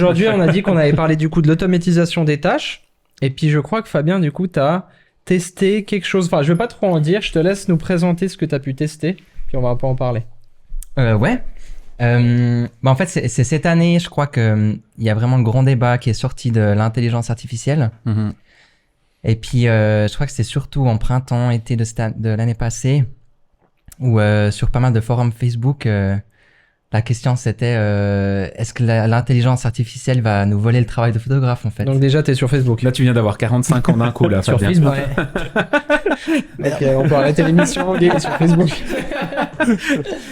aujourd'hui, on a dit qu'on avait parlé du coup de l'automatisation des tâches. Et puis, je crois que Fabien, du coup, t'as testé quelque chose. Enfin, je vais pas trop en dire. Je te laisse nous présenter ce que t'as pu tester. Puis, on va un peu en parler. Ouais. En fait, c'est cette année, je crois que il y a vraiment le grand débat qui est sorti de l'intelligence artificielle. Mhm. Et puis, je crois que c'est surtout en printemps, été de l'année passée, où sur pas mal de forums Facebook, la question c'était est-ce que l'intelligence artificielle va nous voler le travail de photographe en fait. Donc déjà, t'es sur Facebook. Là, tu viens d'avoir 45 ans d'un coup, là, Sur Fabien. Facebook. Ouais. Ok, on peut arrêter l'émission, on est sur Facebook.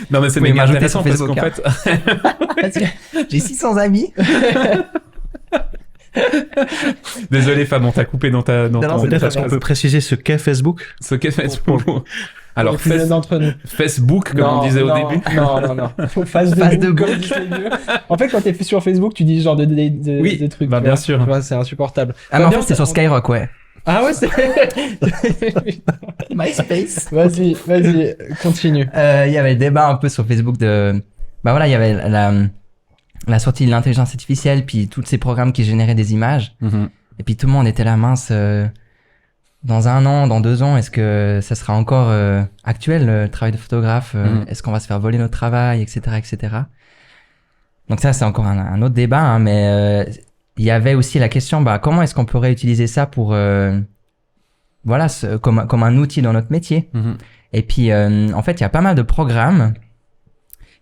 Non, mais c'est Vous pouvez méga m'ajouter intéressant sur parce Facebook, qu'en fait... J'ai 600 amis. Désolé, Fab, on t'a coupé dans ton... Peut-être est-ce qu'on peut préciser ce qu'est Facebook? Ce qu'est Facebook. Alors, Les plus jeunes d'entre nous. Facebook, comme on disait au début. Non. Phase de go. En fait, quand t'es sur Facebook, tu dis ce genre de trucs. Bah, tu bien vois. sûr. Tu vois, c'est insupportable. Ah mais en fait c'est sur Skyrock, ouais. Ah ouais, c'est... MySpace. Vas-y, continue. Il y avait le débat un peu sur Facebook de... Bah voilà, il y avait la sortie de l'intelligence artificielle, puis tous ces programmes qui généraient des images. Mhm. Et puis tout le monde était là, mince, dans 1 an, dans 2 ans, est-ce que ça sera encore actuel, le travail de photographe? Est-ce qu'on va se faire voler notre travail, etc., etc. Donc ça, c'est encore un autre débat, hein, mais il y avait aussi la question, bah, comment est-ce qu'on pourrait utiliser ça pour, voilà, comme un outil dans notre métier? Mhm. Et puis, en fait, il y a pas mal de programmes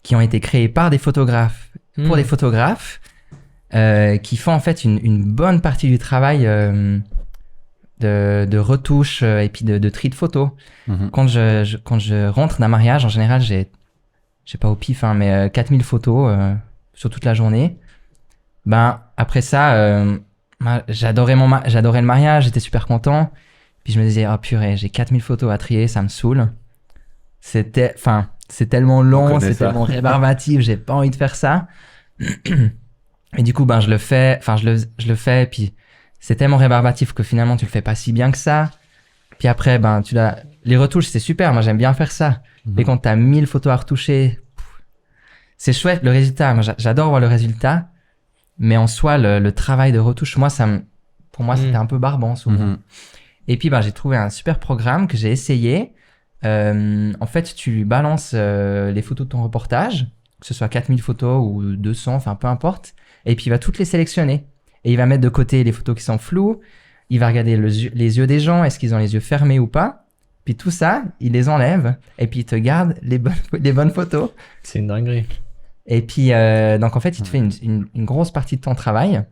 qui ont été créés par des photographes, pour des photographes, qui font en fait une bonne partie du travail de retouche et puis de tri de photos. Mhm. Quand je rentre d'un mariage, en général, j'ai pas au pif, hein, mais 4000 photos sur toute la journée. Ben, après ça, j'adorais le mariage, j'étais super content. Puis je me disais, oh purée, j'ai 4000 photos à trier, ça me saoule. C'est tellement long, c'est tellement rébarbatif, j'ai pas envie de faire ça. Et du coup, ben, je le fais, et puis c'est tellement rébarbatif que finalement, tu le fais pas si bien que ça. Puis après, ben, les retouches, c'est super, moi j'aime bien faire ça. Mais quand t'as 1000 photos à retoucher, c'est chouette, le résultat, moi j'adore voir le résultat. Mais en soi, le travail de retouche, pour moi, c'était un peu barbant souvent. Mhm. Et puis, ben, j'ai trouvé un super programme que j'ai essayé. En fait, tu lui balances les photos de ton reportage, que ce soit 4000 photos ou 200, enfin peu importe. Et puis, il va toutes les sélectionner. Et il va mettre de côté les photos qui sont floues. Il va regarder les yeux des gens, est-ce qu'ils ont les yeux fermés ou pas. Puis tout ça, il les enlève. Et puis, il te garde les bonnes photos. C'est une dinguerie. Et puis, donc en fait, il te fait une grosse partie de ton travail.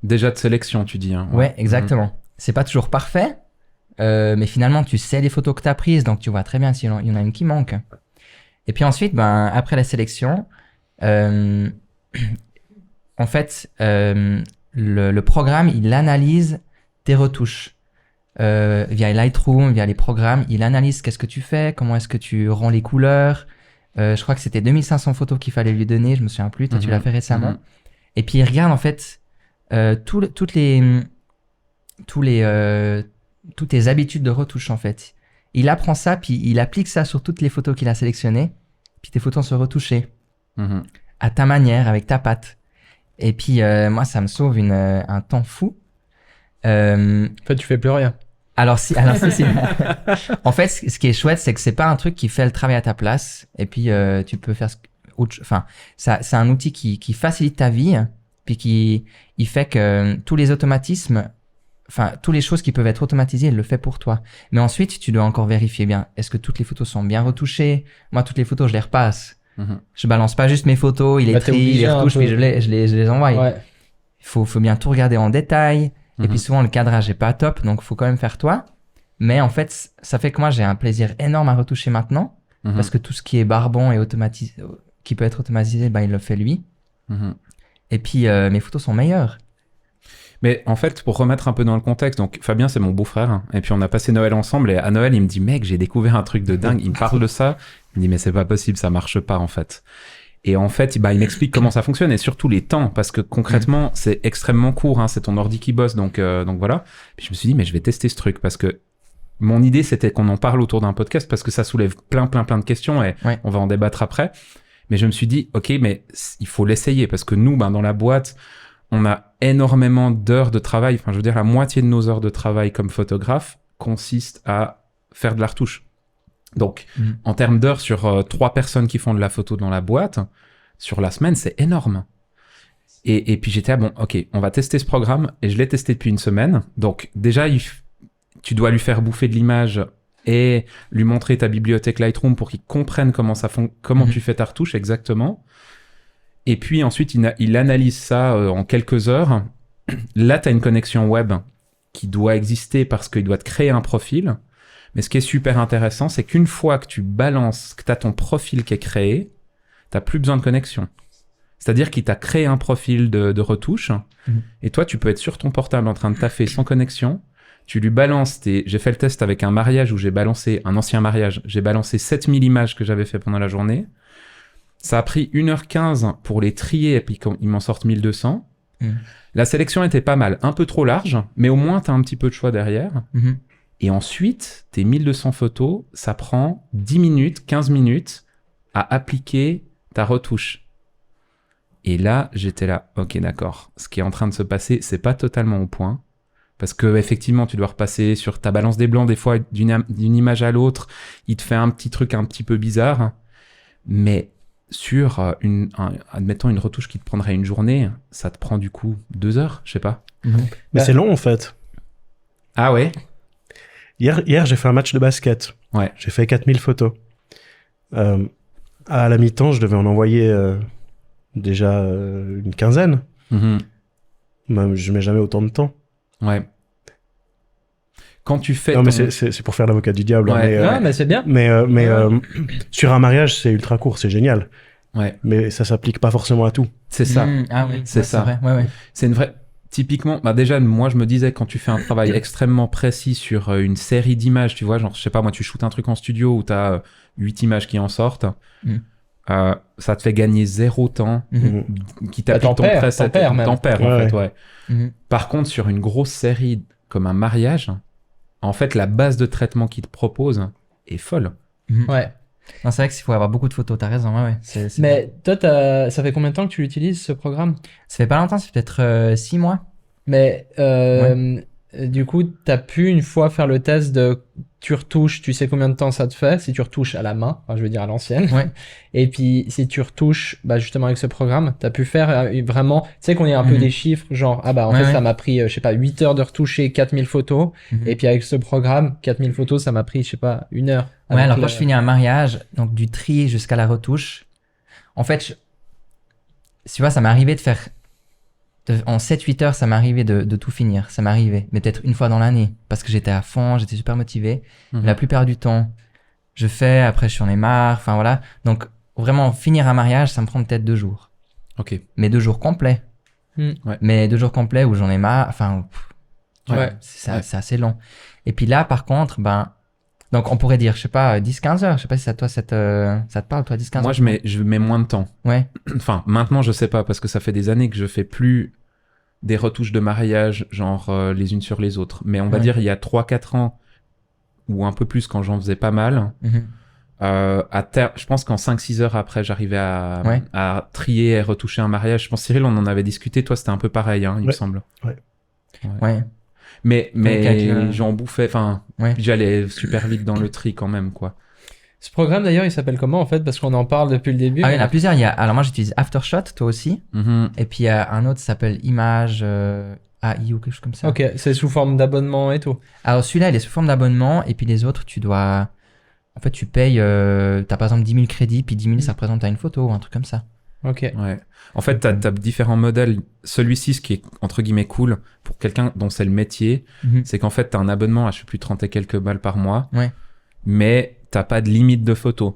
Déjà de sélection, tu dis. Hein. Ouais, exactement. C'est pas toujours parfait. Mais finalement, tu sais les photos que tu as prises, donc tu vois très bien s'il y en a une qui manque. Et puis ensuite, ben, après la sélection, en fait, le programme, il analyse tes retouches. Via Lightroom, via les programmes, il analyse qu'est-ce que tu fais, comment est-ce que tu rends les couleurs. Je crois que c'était 2500 photos qu'il fallait lui donner, je me souviens plus, toi tu l'as fait récemment. Et puis il regarde en fait toutes tes habitudes de retouche en fait. Il apprend ça, puis il applique ça sur toutes les photos qu'il a sélectionnées, puis tes photos sont retouchées à ta manière, avec ta patte. Et puis moi, ça me sauve un temps fou. En fait, tu fais plus rien. Alors si. En fait, ce qui est chouette, c'est que c'est pas un truc qui fait le travail à ta place, et puis tu peux faire enfin, c'est un outil qui facilite ta vie, puis il fait que tous les automatismes, enfin, toutes les choses qui peuvent être automatisées, il le fait pour toi. Mais ensuite, tu dois encore vérifier bien. Est-ce que toutes les photos sont bien retouchées? Moi, toutes les photos, je les repasse. Je balance pas juste mes photos, il les trie, il les retouche, puis je les envoie. Ouais. Il faut bien tout regarder en détail. Et puis souvent, le cadrage est pas top, donc faut quand même faire toi. Mais en fait, ça fait que moi, j'ai un plaisir énorme à retoucher maintenant. Parce que tout ce qui est barbant et qui peut être automatisé, ben, il le fait lui. Et puis, mes photos sont meilleures. Mais en fait, pour remettre un peu dans le contexte, donc Fabien, c'est mon beau-frère, hein, et puis on a passé Noël ensemble, et à Noël, il me dit, mec, j'ai découvert un truc de dingue, il me parle de ça, il me dit, mais c'est pas possible, ça marche pas, en fait. Et en fait, bah, il m'explique comment ça fonctionne, et surtout les temps, parce que concrètement, c'est extrêmement court, hein, c'est ton ordi qui bosse, donc voilà. Puis je me suis dit, mais je vais tester ce truc, parce que mon idée, c'était qu'on en parle autour d'un podcast, parce que ça soulève plein de questions, et on va en débattre après. Mais je me suis dit, ok, mais il faut l'essayer, parce que nous, ben, dans la boîte, on a énormément d'heures de travail. Enfin, je veux dire, la moitié de nos heures de travail comme photographe consiste à faire de la retouche. Donc, en termes d'heures sur 3 personnes qui font de la photo dans la boîte, sur la semaine, c'est énorme. Et puis j'étais bon, ok, on va tester ce programme, et je l'ai testé depuis une semaine. Donc déjà, tu dois lui faire bouffer de l'image et lui montrer ta bibliothèque Lightroom pour qu'il comprenne comment tu fais ta retouche exactement. Et puis ensuite, il analyse ça en quelques heures. Là, tu as une connexion web qui doit exister parce qu'il doit te créer un profil. Mais ce qui est super intéressant, c'est qu'une fois que tu balances, que tu as ton profil qui est créé, tu n'as plus besoin de connexion. C'est-à-dire qu'il t'a créé un profil de retouche, et toi, tu peux être sur ton portable en train de taffer sans connexion. Tu lui balances j'ai fait le test avec un mariage où j'ai balancé, un ancien mariage, j'ai balancé 7000 images que j'avais fait pendant la journée. Ça a pris 1h15 pour les trier, et puis ils m'en sortent 1200. La sélection était pas mal, un peu trop large, mais au moins, t'as un petit peu de choix derrière. Et ensuite, tes 1200 photos, ça prend 10 minutes, 15 minutes à appliquer ta retouche. Et là, j'étais là, ok, d'accord. Ce qui est en train de se passer, c'est pas totalement au point. Parce que effectivement, tu dois repasser sur ta balance des blancs, des fois, d'une image à l'autre. Il te fait un petit truc un petit peu bizarre. Mais sur, admettons, une retouche qui te prendrait une journée, ça te prend du coup 2 heures, je sais pas. Mais c'est long, en fait. Ah ouais? Hier, j'ai fait un match de basket. Ouais. J'ai fait 4000 photos. À la mi-temps, je devais en envoyer déjà une quinzaine. Même, je mets jamais autant de temps. Ouais. Quand tu fais... Non, mais c'est pour faire l'avocat du diable. Ouais. Hein, Mais c'est bien. Mais sur un mariage, c'est ultra court, c'est génial. Ouais. Mais ça s'applique pas forcément à tout. C'est ça. Ah oui, c'est ça. vrai. Ouais. C'est une vraie... Typiquement, déjà, moi, je me disais, quand tu fais un travail extrêmement précis sur une série d'images, tu vois, genre, je sais pas, moi, tu shootes un truc en studio où t'as 8 images qui en sortent, ça te fait gagner 0 temps, qui t'applique ton preset. T'en perds, en fait, ouais. Par contre, sur une grosse série comme un mariage, en fait, la base de traitement qu'ils te proposent est folle. Ouais. Non, c'est vrai qu'il faut avoir beaucoup de photos, t'as raison, ouais. Mais toi, ça fait combien de temps que tu utilises ce programme? Ça fait pas longtemps, ça fait peut-être 6 mois. Mais du coup, t'as pu une fois faire le test de tu retouches, tu sais combien de temps ça te fait si tu retouches à la main, enfin, je veux dire à l'ancienne. Ouais. Et puis si tu retouches, justement avec ce programme, t'as pu faire vraiment, tu sais qu'on ait un peu des chiffres, genre en fait ça m'a pris, je sais pas, 8 heures de retoucher 4000 photos, et puis avec ce programme, 4000 photos, ça m'a pris, je sais pas, 1 heure. Ouais, alors quand je finis un mariage, donc du tri jusqu'à la retouche, en fait, tu vois, ça m'est arrivé de faire... En 7-8 heures, ça m'est arrivé de tout finir. Ça m'est arrivé, mais peut-être une fois dans l'année, parce que j'étais à fond, j'étais super motivé. La plupart du temps, je fais, après je suis marre, enfin voilà. Donc vraiment, finir un mariage, ça me prend peut-être 2 jours. Ok. Mais 2 jours complets. Ouais. Mais 2 jours complets où j'en ai marre, enfin... C'est assez long. Et puis là, par contre, donc on pourrait dire, je sais pas, 10-15 heures. Je sais pas si ça te parle, toi, 10-15 heures. Moi, je mets moins de temps. Ouais. Enfin, maintenant, je sais pas, parce que ça fait des années que je fais plus des retouches de mariage, genre les unes sur les autres. Mais on va dire, il y a 3-4 ans, ou un peu plus quand j'en faisais pas mal, je pense qu'en 5-6 heures après, j'arrivais à trier et retoucher un mariage. Je pense, Cyril, on en avait discuté. Toi, c'était un peu pareil, hein, il me semble. Ouais. Mais j'en bouffais, enfin, j'allais super vite dans le tri quand même, quoi. Ce programme d'ailleurs, il s'appelle comment en fait? Parce qu'on en parle depuis le début. Ah, il y en a plusieurs. Alors moi, j'utilise Aftershot, toi aussi. Et puis il y a un autre qui s'appelle Image AI ou quelque chose comme ça. Ok, c'est sous forme d'abonnement et tout. Alors celui-là, il est sous forme d'abonnement. Et puis les autres, tu dois... En fait, tu payes... T'as par exemple 10 000 crédits, puis 10 000, ça représente à une photo ou un truc comme ça. Ok. Ouais. En fait, t'as différents modèles. Celui-ci, ce qui est entre guillemets cool pour quelqu'un dont c'est le métier, c'est qu'en fait, t'as un abonnement à je sais plus 30 et quelques balles par mois. Ouais. Mais t'as pas de limite de photos.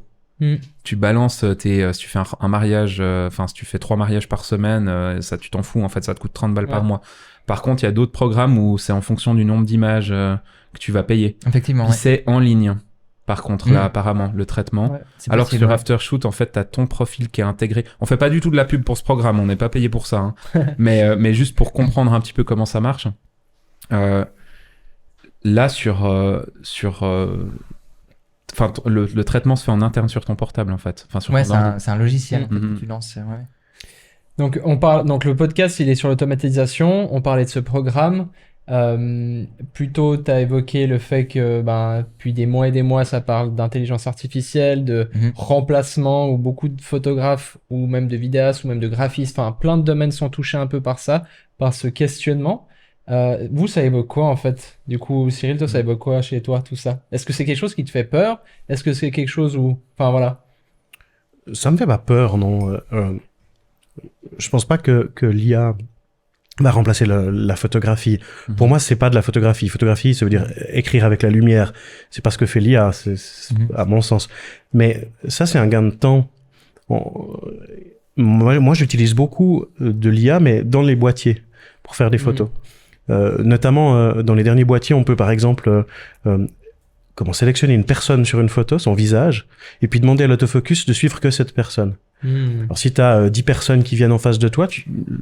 Tu balances si tu fais un mariage, si tu fais 3 mariages par semaine, ça tu t'en fous, en fait, ça te coûte 30 balles par mois. Par contre, il y a d'autres programmes où c'est en fonction du nombre d'images que tu vas payer. Effectivement, puis c'est en ligne. Par contre, là, apparemment, le traitement. Ouais, alors que sur Aftershoot, en fait, t'as ton profil qui est intégré. On fait pas du tout de la pub pour ce programme, on n'est pas payé pour ça. Hein. mais juste pour comprendre un petit peu comment ça marche. Là, le traitement se fait en interne sur ton portable, en fait. Enfin, sur c'est un logiciel que tu lances. Donc le podcast, il est sur l'automatisation. On parlait de ce programme. Plutôt, tu as évoqué le fait que depuis des mois et des mois, ça parle d'intelligence artificielle, de remplacement, où beaucoup de photographes ou même de vidéastes ou même de graphistes, enfin plein de domaines sont touchés un peu par ça, par ce questionnement. Vous, ça évoque quoi en fait? Du coup, Cyril, toi, ça évoque quoi chez toi, tout ça? Est-ce que c'est quelque chose qui te fait peur? Est-ce que c'est quelque chose où... Enfin voilà. Ça me fait pas peur, non. Je pense pas que l'IA va remplacer la photographie. Pour moi, c'est pas de la photographie. Photographie, ça veut dire écrire avec la lumière. C'est pas ce que fait l'IA, à mon sens. Mais ça, c'est un gain de temps. Moi, j'utilise beaucoup de l'IA, mais dans les boîtiers, pour faire des photos. Notamment, dans les derniers boîtiers, on peut, par exemple, sélectionner une personne sur une photo, son visage, et puis demander à l'autofocus de suivre que cette personne. Alors si tu as 10 personnes qui viennent en face de toi,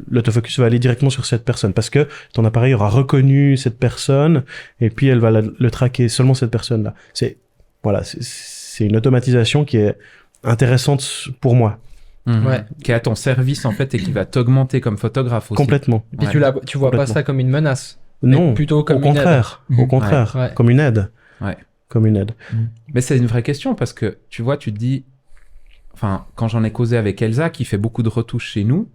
l'autofocus va aller directement sur cette personne parce que ton appareil aura reconnu cette personne et puis elle va le traquer, seulement cette personne-là. C'est une automatisation qui est intéressante pour moi. Qui est à ton service en fait et qui va t'augmenter comme photographe aussi. Complètement. Et puis tu vois pas ça comme une menace. Non, plutôt comme au contraire, comme une aide. Comme une aide. Mais c'est une vraie question parce que tu vois, tu te dis, enfin, quand j'en ai causé avec Elsa qui fait beaucoup de retouches chez nous,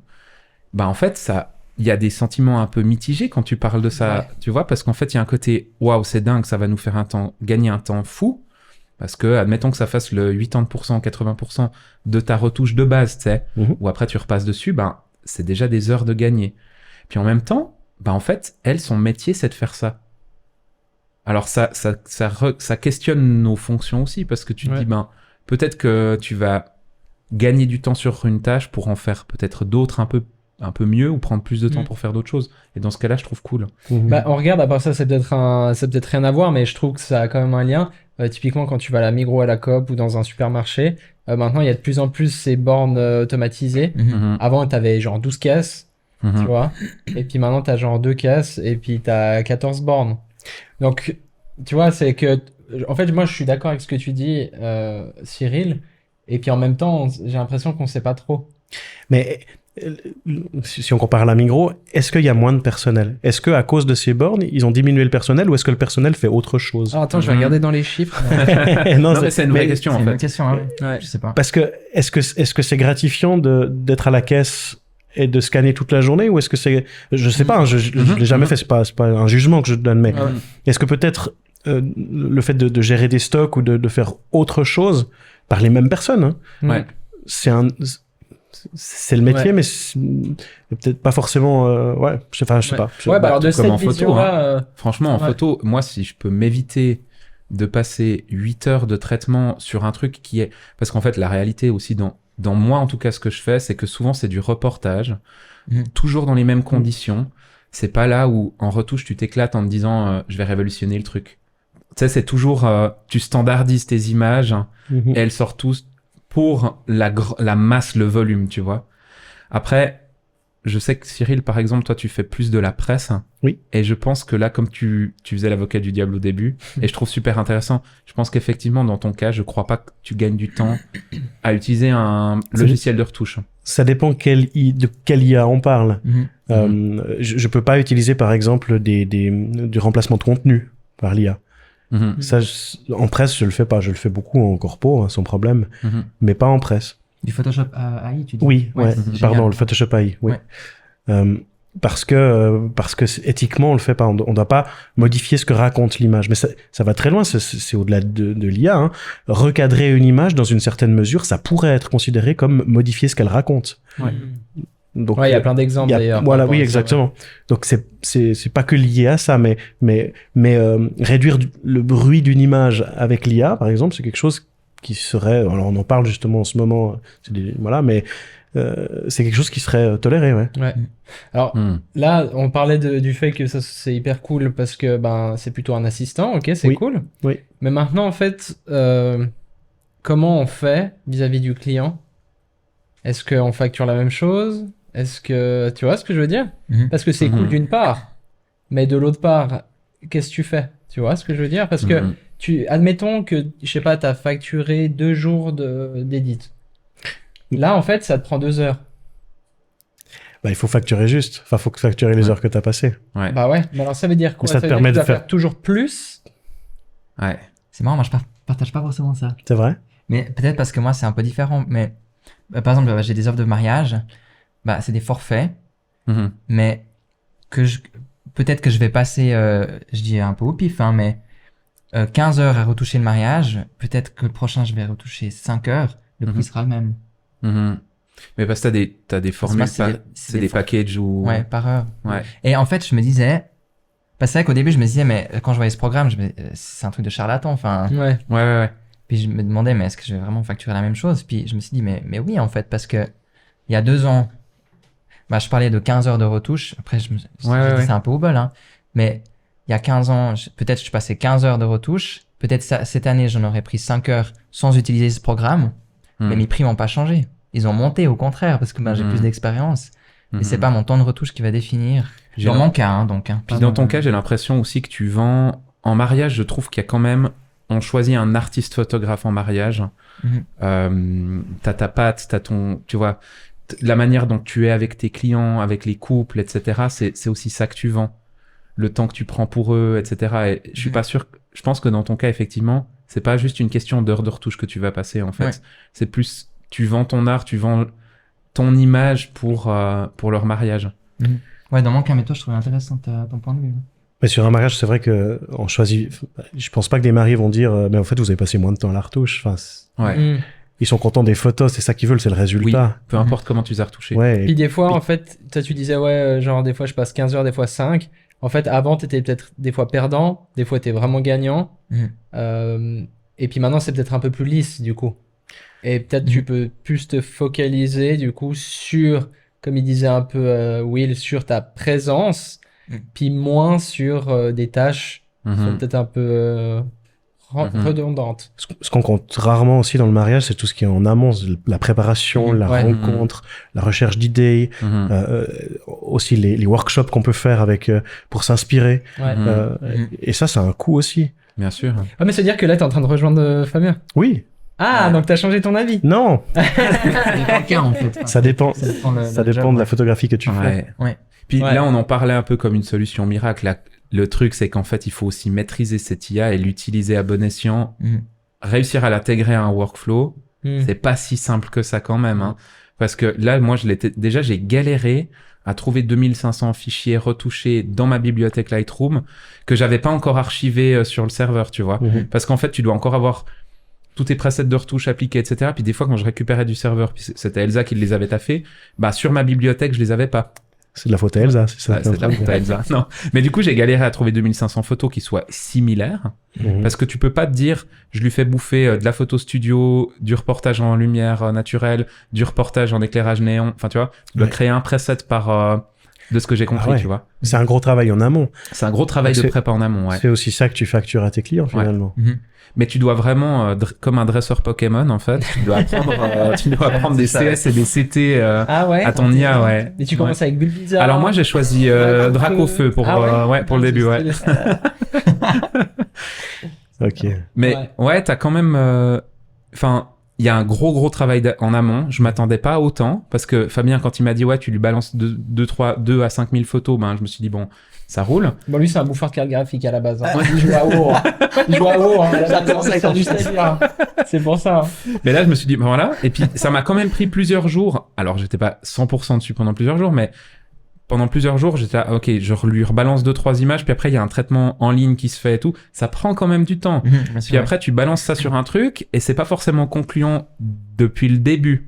en fait, il y a des sentiments un peu mitigés quand tu parles de ça, tu vois, parce qu'en fait, il y a un côté, waouh, c'est dingue, ça va nous faire gagner un temps fou, parce que, admettons que ça fasse le 80%, 80% de ta retouche de base, tu sais, ou après tu repasses dessus, c'est déjà des heures de gagner. Puis en même temps, en fait, son métier, c'est de faire ça. Alors ça questionne nos fonctions aussi, parce que tu te dis, peut-être que tu vas gagner du temps sur une tâche pour en faire peut-être d'autres un peu mieux ou prendre plus de temps pour faire d'autres choses. Et dans ce cas-là, je trouve cool. On regarde, à part ça, c'est peut-être rien à voir, mais je trouve que ça a quand même un lien. Typiquement, quand tu vas à la Migros, à la Coop ou dans un supermarché, maintenant, il y a de plus en plus ces bornes automatisées. Avant, t'avais genre 12 caisses, tu vois. Et puis maintenant, t'as genre 2 caisses et puis t'as 14 bornes. Donc, tu vois, c'est que... En fait, moi, je suis d'accord avec ce que tu dis, Cyril. Et puis en même temps, j'ai l'impression qu'on sait pas trop. Mais si on compare à la Migros, est-ce qu'il y a moins de personnel? Est-ce qu'à cause de ces bornes, ils ont diminué le personnel ou est-ce que le personnel fait autre chose? Alors attends, je vais regarder dans les chiffres. non, mais c'est une vraie question en fait. C'est une question, hein. Je sais pas. Parce que est-ce que c'est gratifiant d'être à la caisse et de scanner toute la journée ou est-ce que c'est... Je sais pas, je l'ai jamais fait, c'est pas un jugement que je donne, mais est-ce que peut-être le fait de gérer des stocks ou de faire autre chose par les mêmes personnes, c'est le métier, mais peut-être pas forcément... je sais pas. Alors de cette en photo, vision-là... franchement, en photo, moi, si je peux m'éviter de passer 8 heures de traitement sur un truc qui est... Parce qu'en fait, la réalité aussi, dans moi, en tout cas, ce que je fais, c'est que souvent, c'est du reportage, toujours dans les mêmes conditions. C'est pas là où, en retouche, tu t'éclates en te disant je vais révolutionner le truc. Tu sais, c'est toujours... tu standardises tes images et elles sortent tous pour la masse, le volume, tu vois. Après, je sais que Cyril, par exemple, toi, tu fais plus de la presse. Oui. Et je pense que là, comme tu faisais l'avocat du diable au début, et je trouve super intéressant, je pense qu'effectivement, dans ton cas, je crois pas que tu gagnes du temps à utiliser un logiciel de retouche. Ça dépend de quelle IA on parle. Je peux pas utiliser, par exemple, du remplacement de contenu par l'IA. Ça, en presse, je le fais pas. Je le fais beaucoup en corpo, sans problème, mais pas en presse. Du Photoshop AI, tu dis? Oui, pardon, le Photoshop AI, oui. Parce que éthiquement, on le fait pas. On doit pas modifier ce que raconte l'image. Mais ça va très loin, c'est au-delà de l'IA. Recadrer une image dans une certaine mesure, ça pourrait être considéré comme modifier ce qu'elle raconte. Donc, il y a plein d'exemples d'ailleurs. Voilà, oui, exactement. Donc c'est pas que lié à ça, mais réduire le bruit d'une image avec l'IA, par exemple, c'est quelque chose qui serait, alors on en parle justement en ce moment, mais c'est quelque chose qui serait toléré, ouais. Alors là, on parlait du fait que ça c'est hyper cool parce que c'est plutôt un assistant, ok, c'est cool. Oui. Mais maintenant en fait, comment on fait vis-à-vis du client? Est-ce qu'on facture la même chose? Est-ce que tu vois ce que je veux dire? Parce que c'est cool d'une part, mais de l'autre part, qu'est-ce que tu fais? Tu vois ce que je veux dire? Parce que admettons que je sais pas, t'as facturé 2 jours d'édit. Là en fait, ça te prend 2 heures. il faut facturer juste. Enfin, faut facturer les heures que t'as passées. Ouais. Bah ouais, mais alors ça veut dire quoi? Ça te veut dire permet que tu de dois faire toujours plus? Ouais. C'est marrant, moi je partage pas forcément ça. C'est vrai? Mais peut-être parce que moi c'est un peu différent. Mais par exemple, j'ai des offres de mariage, c'est des forfaits, mais peut-être que je vais passer, je dis un peu au pif, hein, mais 15 heures à retoucher le mariage, peut-être que le prochain je vais retoucher 5 heures, le prix sera le même. Mais parce que t'as des formules, c'est des packages ou... Ouais, par heure. Ouais. Et en fait, je me disais, c'est vrai qu'au début, je me disais, mais quand je voyais ce programme, c'est un truc de charlatan, enfin. Ouais. Puis je me demandais, mais est-ce que je vais vraiment facturer la même chose? Puis je me suis dit, mais oui, en fait, parce que il y a 2 ans, je parlais de 15 heures de retouche. Après, je dis, c'est un peu au bol, hein. Mais il y a 15 ans, peut-être je passais 15 heures de retouche. Peut-être cette année, j'en aurais pris 5 heures sans utiliser ce programme. Mais mes prix n'ont pas changé. Ils ont monté, au contraire, parce que j'ai plus d'expérience. Et c'est pas mon temps de retouche qui va définir. Dans mon cas, hein, donc. Hein, puis dans ton cas, j'ai l'impression aussi que tu vends... En mariage, je trouve qu'il y a quand même... On choisit un artiste photographe en mariage. T'as ta patte, t'as ton... Tu vois, la manière dont tu es avec tes clients, avec les couples, etc. C'est aussi ça que tu vends. Le temps que tu prends pour eux, etc. Et je suis pas sûr... Je pense que dans ton cas, effectivement, c'est pas juste une question d'heures de retouche que tu vas passer, en fait. Ouais. C'est plus... Tu vends ton art, tu vends ton image pour leur mariage. Ouais, dans mon cas, mais toi, je trouve intéressant ton point de vue. Mais sur un mariage, c'est vrai que on choisit. Je pense pas que des mariés vont dire, mais en fait, vous avez passé moins de temps à la retouche. Enfin, ils sont contents des photos, c'est ça qu'ils veulent, c'est le résultat. Oui, peu importe comment tu les as retouchées. Ouais. Puis des fois, en fait, tu disais, genre des fois je passe 15 heures, des fois 5. En fait, avant, t'étais peut-être des fois perdant, des fois t'es vraiment gagnant. Et puis maintenant, c'est peut-être un peu plus lisse, du coup. Et peut-être tu peux plus te focaliser, du coup, sur, comme il disait un peu Will, sur ta présence, puis moins sur des tâches qui sont peut-être un peu redondantes. Ce qu'on compte rarement aussi dans le mariage, c'est tout ce qui est en amont, la préparation, la rencontre, la recherche d'idées, aussi les workshops qu'on peut faire pour s'inspirer. Et ça a un coût aussi. Bien sûr. Ah, mais ça veut dire que là, t'es en train de rejoindre Fabien. Oui. Ah, donc t'as changé ton avis? Non. En fait. Ça dépend de la photographie que tu fais. Ouais. Puis là, on en parlait un peu comme une solution miracle. Là, le truc, c'est qu'en fait, il faut aussi maîtriser cette IA et l'utiliser à bon escient. Réussir à l'intégrer à un workflow, c'est pas si simple que ça quand même. Hein. Parce que là, moi, j'ai galéré à trouver 2500 fichiers retouchés dans ma bibliothèque Lightroom que j'avais pas encore archivé sur le serveur, tu vois. Parce qu'en fait, tu dois encore avoir tous tes presets de retouche appliqués, etc. Puis des fois, quand je récupérais du serveur, puis c'était Elsa qui les avait taffés, sur ma bibliothèque, je les avais pas. C'est de la faute à Elsa, c'est ça? C'est de la faute à Elsa. Non. Mais du coup, j'ai galéré à trouver 2500 photos qui soient similaires. Parce que tu peux pas te dire, je lui fais bouffer de la photo studio, du reportage en lumière naturelle, du reportage en éclairage néon. Enfin, tu vois, tu dois créer un preset de ce que j'ai compris, tu vois. C'est un gros travail en amont. C'est un gros travail de prépa en amont, ouais. C'est aussi ça que tu factures à tes clients, finalement. Mais tu dois vraiment, comme un dresseur Pokémon, en fait, tu dois apprendre des CS et des CT à ton IA, ouais. Et tu commences avec Bulbizarre. Alors moi, j'ai choisi Dracofeu pour le début, ouais. Ok. Mais t'as quand même... il y a un gros travail en amont. Je m'attendais pas à autant, parce que Fabien, quand il m'a dit, tu lui balances 2 à 5000 photos, je me suis dit, bon... Ça roule. Bon, lui, c'est un bouffeur de carte graphique à la base. Hein. Il joue à WoW. Il joue à WoW. C'est pour ça. Mais là, je me suis dit, voilà. Et puis, ça m'a quand même pris plusieurs jours. Alors, j'étais pas 100% dessus pendant plusieurs jours, mais pendant plusieurs jours, j'étais là, ok, je lui rebalance 2-3 images, puis après, il y a un traitement en ligne qui se fait et tout. Ça prend quand même du temps. Puis après, tu balances ça sur un truc, et c'est pas forcément concluant depuis le début.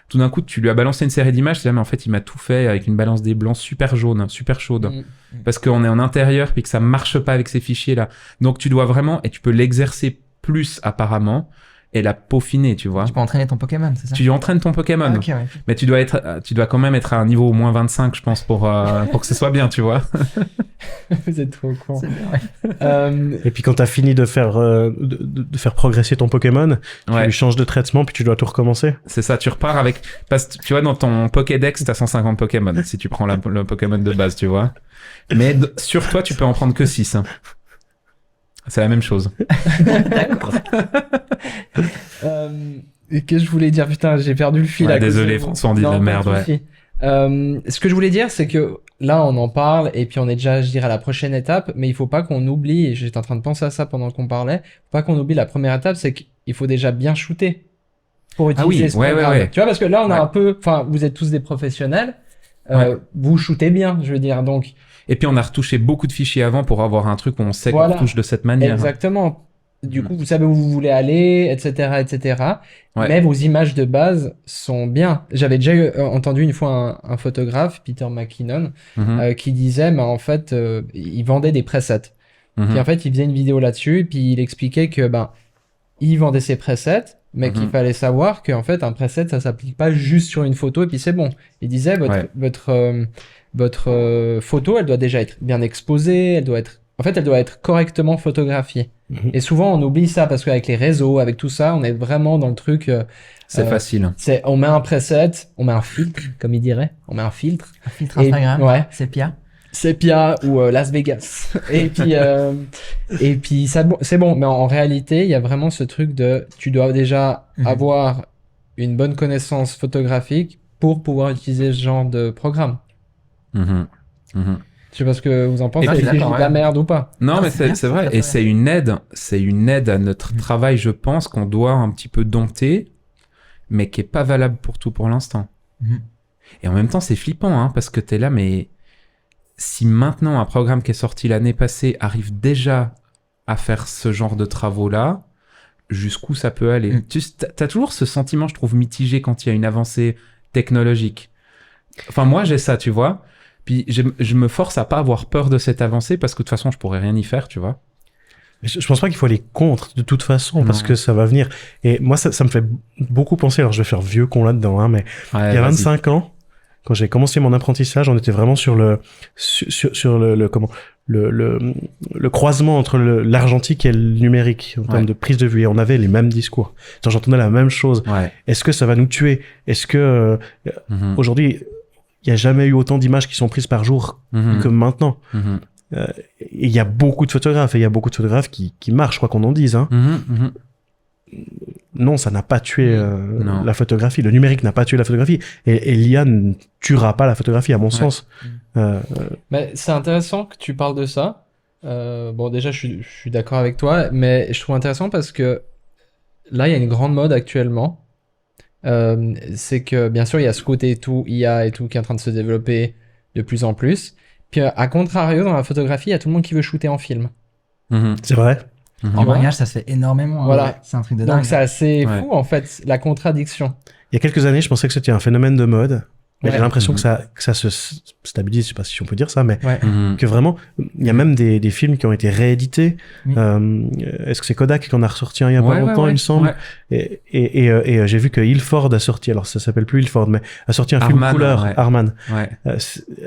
Tout d'un coup, tu lui as balancé une série d'images, mais en fait, il m'a tout fait avec une balance des blancs super jaune, super chaude. Parce qu'on est en intérieur, puis que ça marche pas avec ces fichiers-là. Donc, tu dois vraiment, et tu peux l'exercer plus apparemment, et la peaufiner, tu vois. Tu peux entraîner ton Pokémon, c'est ça? Tu entraînes ton Pokémon. Okay, ouais. Mais tu dois quand même être à un niveau au moins 25, je pense, pour que ce soit bien, tu vois. Vous êtes trop con. Et puis quand t'as fini de faire progresser ton Pokémon, tu lui changes de traitement, puis tu dois tout recommencer. C'est ça, tu repars avec... Parce que tu vois, dans ton Pokédex, t'as 150 Pokémon, si tu prends le Pokémon de base, tu vois. Mais sur toi, tu peux en prendre que 6. Hein. C'est la même chose. D'accord. Et que je voulais dire, putain, j'ai perdu le fil. Désolé, François, on dit de la merde, ouais. Ce que je voulais dire, c'est que là, on en parle et puis on est déjà, je dirais, à la prochaine étape, mais il faut pas qu'on oublie, et j'étais en train de penser à ça pendant qu'on parlait, faut pas qu'on oublie la première étape, c'est qu'il faut déjà bien shooter pour utiliser ce programme. Ouais. Tu vois, parce que là, on a un peu, enfin, vous êtes tous des professionnels, vous shootez bien, je veux dire, donc. Et puis on a retouché beaucoup de fichiers avant pour avoir un truc où on sait qu'on retouche de cette manière. Exactement. Du coup, vous savez où vous voulez aller, etc., etc. Ouais. Mais vos images de base sont bien. J'avais déjà entendu une fois un photographe, Peter McKinnon, qui disait, mais en fait, il vendait des presets. Puis en fait, il faisait une vidéo là-dessus, puis il expliquait que, il vendait ses presets, mais qu'il fallait savoir qu'en fait, un preset, ça s'applique pas juste sur une photo et puis c'est bon. Il disait, votre photo, elle doit déjà être bien exposée, elle doit être correctement photographiée. Et souvent, on oublie ça parce qu'avec les réseaux, avec tout ça, on est vraiment dans le truc. C'est facile. On met un preset, on met un filtre, comme il dirait. On met un filtre. Un filtre Instagram. Ouais. Sepia ou Las Vegas. et puis ça, c'est bon. Mais en réalité, il y a vraiment ce truc de, tu dois déjà avoir une bonne connaissance photographique pour pouvoir utiliser ce genre de programme. Je sais pas ce que vous en pensez, si c'est de la merde ou pas. Non, mais c'est vrai. Et c'est une aide à notre travail, je pense, qu'on doit un petit peu dompter, mais qui est pas valable pour tout pour l'instant. Et en même temps, c'est flippant, hein, parce que t'es là, mais si maintenant un programme qui est sorti l'année passée arrive déjà à faire ce genre de travaux-là, jusqu'où ça peut aller? T'as toujours ce sentiment, je trouve, mitigé quand il y a une avancée technologique. Enfin, moi, j'ai ça, tu vois. Puis je me force à pas avoir peur de cette avancée parce que de toute façon, je pourrais rien y faire, tu vois. Je pense pas qu'il faut aller contre de toute façon parce que ça va venir. Et moi, ça me fait beaucoup penser, alors je vais faire vieux con là-dedans, hein, mais il y a 25 ans, quand j'ai commencé mon apprentissage, on était vraiment sur le croisement entre l'argentique et le numérique en termes de prise de vue, et on avait les mêmes discours. J'entendais la même chose. Est-ce que ça va nous tuer? Est-ce que aujourd'hui, il y a jamais eu autant d'images qui sont prises par jour que maintenant? Il y a beaucoup de photographes, et il y a beaucoup de photographes qui marchent, quoi qu'on en dise, hein. Non, ça n'a pas tué la photographie. Le numérique n'a pas tué la photographie. Et l'IA ne tuera pas la photographie, à mon sens. Mais c'est intéressant que tu parles de ça. Bon, déjà, je suis d'accord avec toi, mais je trouve intéressant parce que là, il y a une grande mode actuellement. C'est que, bien sûr, il y a ce côté tout IA et tout qui est en train de se développer de plus en plus. Puis, à contrario, dans la photographie, il y a tout le monde qui veut shooter en film. C'est vrai. En mariage, ça se fait énormément. Voilà. C'est un truc de dingue. Donc, c'est assez fou, en fait, la contradiction. Il y a quelques années, je pensais que c'était un phénomène de mode. Mais j'ai l'impression que ça se stabilise, je sais pas si on peut dire ça, mais que vraiment, il y a même des films qui ont été réédités. Est-ce que c'est Kodak qui en a ressorti un il y a pas longtemps, il me semble. Et j'ai vu que Ilford a sorti, alors ça s'appelle plus Ilford, mais a sorti un film couleur, Harman.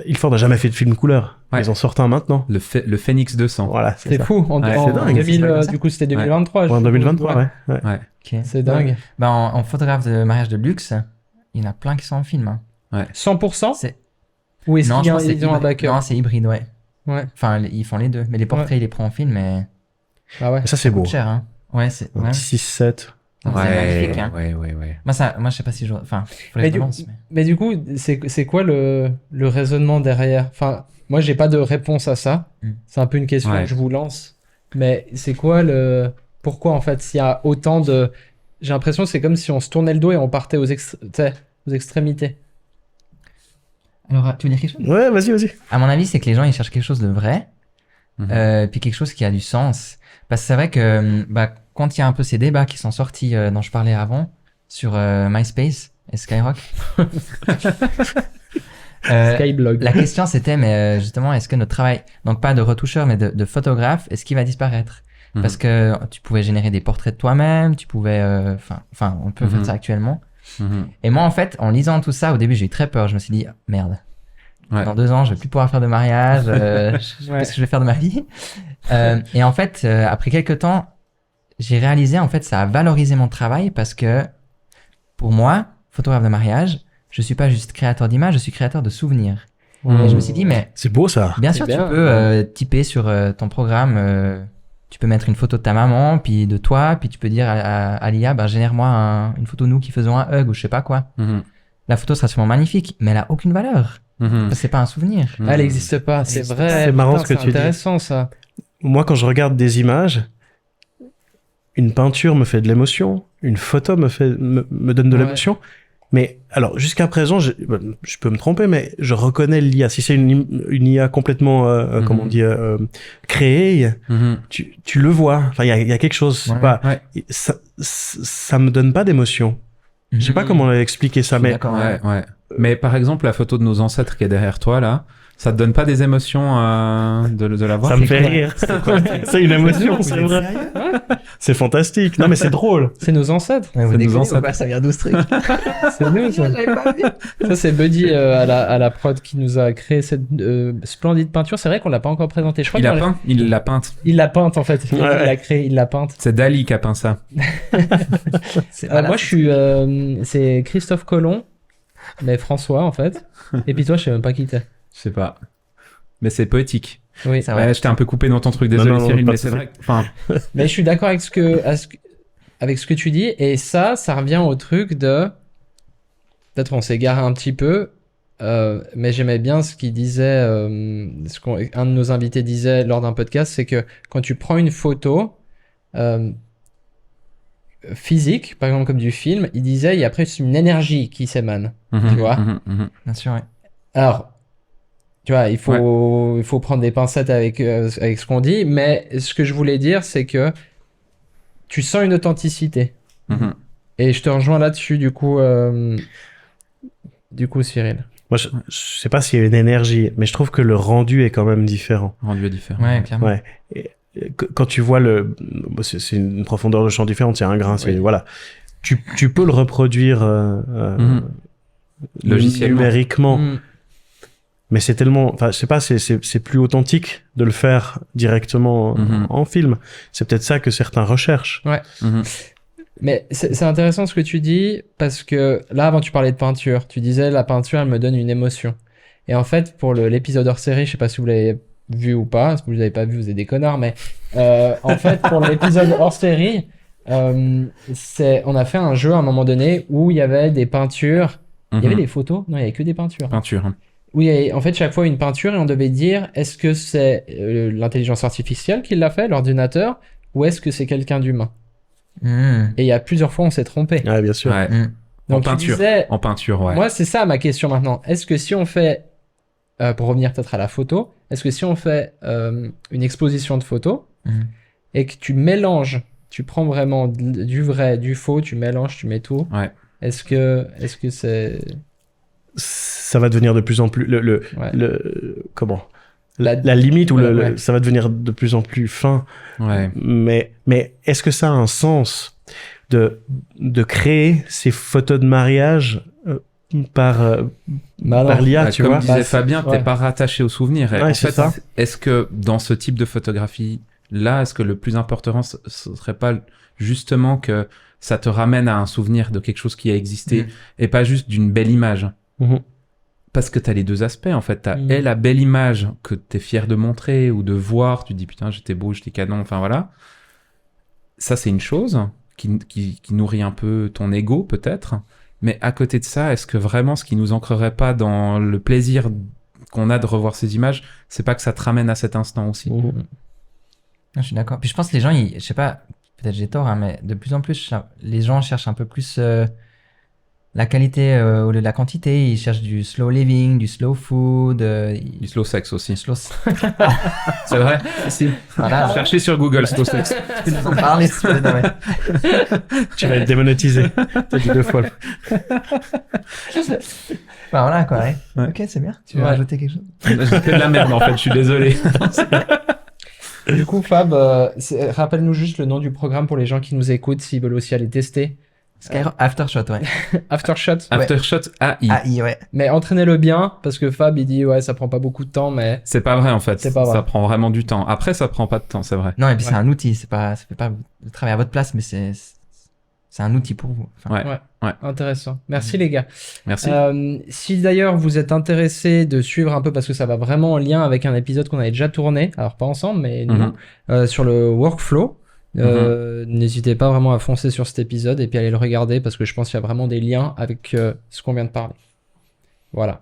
Ilford n'a jamais fait de film couleur. Ils en sortent un maintenant. Le Phoenix 200. Voilà, c'est fou. En 2000, du coup, c'était 2023. En 2023, C'est dingue. En photographe de mariage de luxe, il y en a plein qui sont en film, hein. 100%? Ou est-ce qu'ils ont un backup? Non, c'est hybride, Enfin, ils font les deux. Mais les portraits, ils les prennent en film, mais... Ah ouais. Ça, c'est beau. Ça coûte cher, hein. Ouais, c'est... 6-7. C'est magnifique, hein. Ouais. Moi, je sais pas si je... Enfin, mais du coup, c'est quoi le raisonnement derrière? Enfin, moi, j'ai pas de réponse à ça. C'est un peu une question que je vous lance. Mais c'est quoi pourquoi, en fait, s'il y a autant de... J'ai l'impression que c'est comme si on se tournait le dos et on partait aux extrémités. Alors, tu veux dire quelque chose? Ouais, vas-y. À mon avis, c'est que les gens, ils cherchent quelque chose de vrai, puis quelque chose qui a du sens. Parce que c'est vrai que quand il y a un peu ces débats qui sont sortis, dont je parlais avant, sur MySpace et Skyrock, Skyblog. La question c'était, mais justement, est-ce que notre travail, donc pas de retoucheur, mais de photographe, est-ce qu'il va disparaître? Parce que tu pouvais générer des portraits de toi-même, tu pouvais... Enfin, on peut faire ça actuellement. Et moi, en fait, en lisant tout ça, au début, j'ai eu très peur. Je me suis dit, merde. Dans 2 ans, je vais plus pouvoir faire de mariage. Qu'est-ce que je vais faire de ma vie? Et en fait, après quelques temps, j'ai réalisé, en fait, ça a valorisé mon travail parce que, pour moi, photographe de mariage, je suis pas juste créateur d'images, je suis créateur de souvenirs. Et je me suis dit, mais... C'est beau, ça. Bien sûr, tu peux typer sur ton programme... Tu peux mettre une photo de ta maman, puis de toi, puis tu peux dire à l'IA, génère-moi une photo de nous qui faisons un hug ou je sais pas quoi. la photo sera sûrement magnifique, mais elle a aucune valeur. C'est pas un souvenir. Elle n'existe pas, c'est vrai. C'est marrant ce que tu dis. C'est intéressant ça. Moi, quand je regarde des images, une peinture me fait de l'émotion, une photo me donne de l'émotion. Mais alors, jusqu'à présent, je peux me tromper, mais je reconnais l'IA. Si c'est une IA complètement, comment on dit, créée, tu le vois. Enfin, il y a quelque chose. C'est pas, ça me donne pas d'émotion. Je sais pas comment expliquer ça, mais. Ouais. Mais par exemple, la photo de nos ancêtres qui est derrière toi, là, ça te donne pas des émotions de la voir? Ça me fait rire. C'est une émotion, c'est vrai. C'est fantastique. Non, mais c'est drôle. C'est nos ancêtres. Ouais, C'est nos ancêtres. ça vient d'où ce truc? C'est nous, ça. J'avais pas vu. Ça, c'est Buddy à la prod qui nous a créé cette splendide peinture. C'est vrai qu'on l'a pas encore présentée. Je crois Il l'a peinte. Il l'a peinte, en fait. Il l'a créée, il l'a peinte. C'est Dali qui a peint ça. Moi, je suis... c'est Christophe Colomb, mais François, en fait. Et puis toi, je sais même pas qui t'es. Je sais pas. Mais c'est poétique. Oui. C'est vrai. Ouais, je t'ai un peu coupé dans ton truc, désolé Non, Cyril, pas mais de c'est souci. vrai que... Enfin, Mais je suis d'accord avec avec ce que tu dis. Et ça revient au truc de... Peut-être on s'est garé un petit peu, mais j'aimais bien ce qu'il disait, un de nos invités disait lors d'un podcast, c'est que quand tu prends une photo physique, par exemple comme du film, il disait il y a presque une énergie qui s'émane, tu vois. Bien sûr, ouais. Alors, tu vois, il faut prendre des pincettes avec ce qu'on dit, mais ce que je voulais dire, c'est que tu sens une authenticité. Et je te rejoins là-dessus, du coup, Cyril. Moi, je sais pas s'il y a une énergie, mais je trouve que le rendu est quand même différent. Rendu différent. Ouais, clairement. Ouais. Et quand tu vois c'est une profondeur de champ différente, c'est un grain, c'est, voilà. Tu peux le reproduire, logiciellement. numériquement. Mais c'est tellement, enfin, je sais pas, c'est plus authentique de le faire directement en film. C'est peut-être ça que certains recherchent. Ouais. Mais c'est intéressant ce que tu dis, parce que là, avant, tu parlais de peinture. Tu disais, la peinture, elle me donne une émotion. Et en fait, pour l'épisode hors série, je sais pas si vous l'avez vu ou pas. Si vous l'avez pas vu, vous êtes des connards. Mais en fait, pour l'épisode hors série, on a fait un jeu à un moment donné où il y avait des peintures. Il y avait des photos? Non, il y avait que des peintures. Peinture. Oui, et en fait, chaque fois une peinture, et on devait dire, est-ce que c'est l'intelligence artificielle qui l'a fait, l'ordinateur, ou est-ce que c'est quelqu'un d'humain? Et il y a plusieurs fois, on s'est trompé. Ouais, bien sûr. Ouais. Donc, En peinture, ouais. Moi, c'est ça ma question maintenant. Est-ce que si on fait, pour revenir peut-être à la photo, est-ce que si on fait une exposition de photos et que tu mélanges, tu prends vraiment du vrai, du faux, tu mélanges, tu mets tout. Ouais. Est-ce que c'est... Ça va devenir de plus en plus comment? La limite où ça va devenir de plus en plus fin. Ouais. Mais est-ce que ça a un sens de créer ces photos de mariage par l'IA, tu comme vois? disait Fabien, t'es pas rattaché au souvenir. Ouais, en c'est fait, ça. Est-ce que dans ce type de photographie-là, est-ce que le plus important, ce serait pas justement que ça te ramène à un souvenir de quelque chose qui a existé et pas juste d'une belle image? Parce que t'as les deux aspects, en fait. T'as la belle image que t'es fier de montrer ou de voir. Tu te dis, putain, j'étais beau, j'étais canon, enfin voilà. Ça, c'est une chose qui nourrit un peu ton ego, peut-être. Mais à côté de ça, est-ce que vraiment ce qui nous ancrerait pas dans le plaisir qu'on a de revoir ces images, c'est pas que ça te ramène à cet instant aussi? Je suis d'accord. Puis je pense que les gens, je sais pas, peut-être j'ai tort, hein, mais de plus en plus, les gens cherchent un peu plus la qualité au lieu de la quantité. Ils cherchent du slow living, du slow food. Du slow sex aussi. C'est vrai? Si. Voilà. Cherchez sur Google slow sex. Tu nous en parles, si tu veux. Non, mais... Tu vas être démonétisé. T'as dit 2 fois. Bah voilà, quoi. Ouais. Ok, c'est bien. Tu veux rajouter quelque chose? J'ai fait de la merde, en fait. Je suis désolé. Du coup, Fab, rappelle-nous juste le nom du programme pour les gens qui nous écoutent, s'ils veulent aussi aller tester. Aftershot, ouais. Aftershot. Aftershot AI. AI, ouais. Mais entraînez-le bien, parce que Fab, il dit, ouais, ça prend pas beaucoup de temps, mais... C'est pas vrai, en fait. C'est pas vrai. Ça prend vraiment du temps. Après, ça prend pas de temps, c'est vrai. Non, et puis c'est un outil. Ça fait pas travailler à votre place, mais c'est un outil pour vous. Enfin, ouais. Intéressant. Merci les gars. Merci. Si d'ailleurs vous êtes intéressés de suivre un peu, parce que ça va vraiment en lien avec un épisode qu'on avait déjà tourné, alors pas ensemble, mais nous, sur le workflow, N'hésitez pas vraiment à foncer sur cet épisode et puis aller le regarder parce que je pense qu'il y a vraiment des liens avec ce qu'on vient de parler. Voilà.